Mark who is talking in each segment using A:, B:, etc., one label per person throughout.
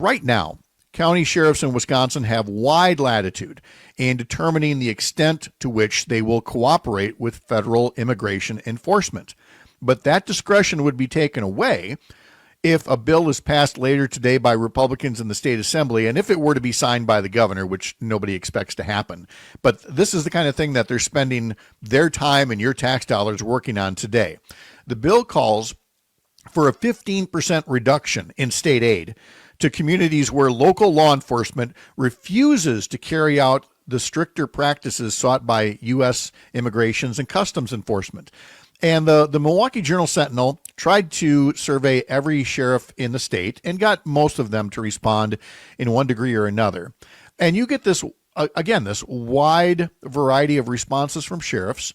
A: Right now, county sheriffs in Wisconsin have wide latitude in determining the extent to which they will cooperate with federal immigration enforcement. But that discretion would be taken away if a bill is passed later today by Republicans in the state assembly, and if it were to be signed by the governor, which nobody expects to happen. But this is the kind of thing that they're spending their time and your tax dollars working on today. The bill calls for a 15% reduction in state aid to communities where local law enforcement refuses to carry out the stricter practices sought by U.S. Immigrations and Customs Enforcement. And the Milwaukee Journal-Sentinel tried to survey every sheriff in the state and got most of them to respond in one degree or another. And you get this, again, this wide variety of responses from sheriffs,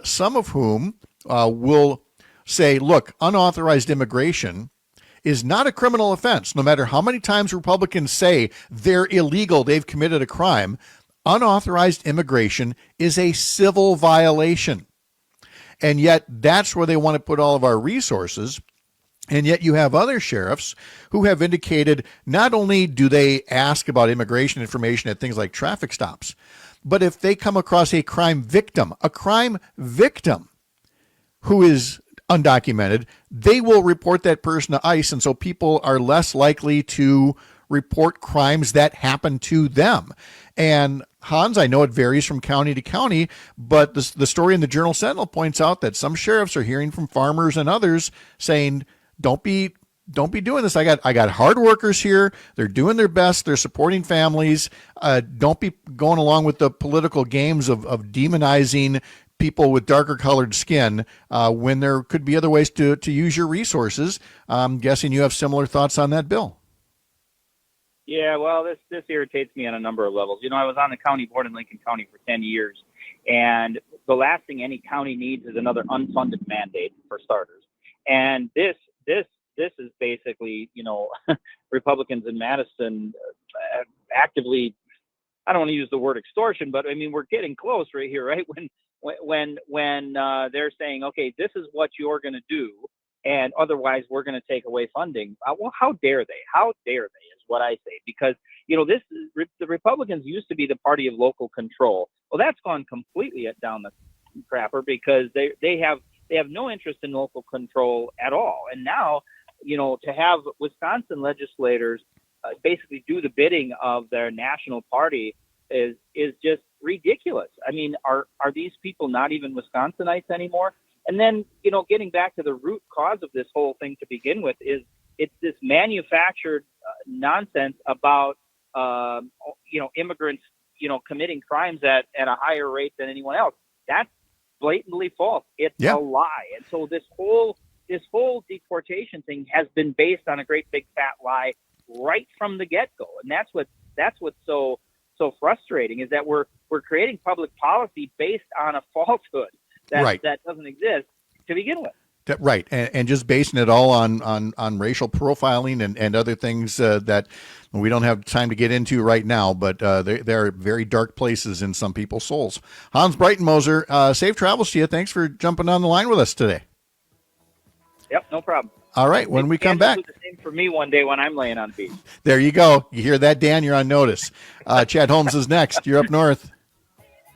A: some of whom will say, look, unauthorized immigration is not a criminal offense. No matter how many times Republicans say they're illegal, they've committed a crime, unauthorized immigration is a civil violation. And yet that's where they want to put all of our resources. And yet you have other sheriffs who have indicated not only do they ask about immigration information at things like traffic stops, but if they come across a crime victim who is undocumented, they will report that person to ICE. And so people are less likely to report crimes that happen to them. And Hans, I know it varies from county to county, but the story in the Journal-Sentinel points out that some sheriffs are hearing from farmers and others saying, don't be doing this. I got hard workers here. They're doing their best. They're supporting families. Don't be going along with the political games of demonizing people with darker colored skin when there could be other ways to use your resources. I'm guessing you have similar thoughts on that bill.
B: Yeah, well, this irritates me on a number of levels. You know, I was on the county board in Lincoln County for 10 years, and the last thing any county needs is another unfunded mandate, for starters. And this is basically, you know, Republicans in Madison actively, I don't want to use the word extortion, but I mean, we're getting close right here, right? When they're saying, okay, this is what you're going to do, and otherwise we're going to take away funding. Well, how dare they? How dare they is what I say, because, you know, the Republicans used to be the party of local control. Well, that's gone completely down the crapper because they have no interest in local control at all. And now, you know, to have Wisconsin legislators basically do the bidding of their national party is just ridiculous. I mean, are these people not even Wisconsinites anymore? And then, you know, getting back to the root cause of this whole thing to begin with is it's this manufactured nonsense about, you know, immigrants, you know, committing crimes at a higher rate than anyone else. That's blatantly false. It's a lie. And so this whole deportation thing has been based on a great big fat lie right from the get-go. And that's what's so frustrating, is that we're creating public policy based on a falsehood that doesn't exist to begin with.
A: Right, and just basing it all on racial profiling and other things that we don't have time to get into right now, but there are very dark places in some people's souls. Hans Breitenmoser, safe travels to you. Thanks for jumping on the line with us today.
B: Yep, no problem.
A: All right, when we come back.
B: Do the same for me one day when I'm laying on the beach.
A: There you go. You hear that, Dan? You're on notice. Chad Holmes is next. You're up north.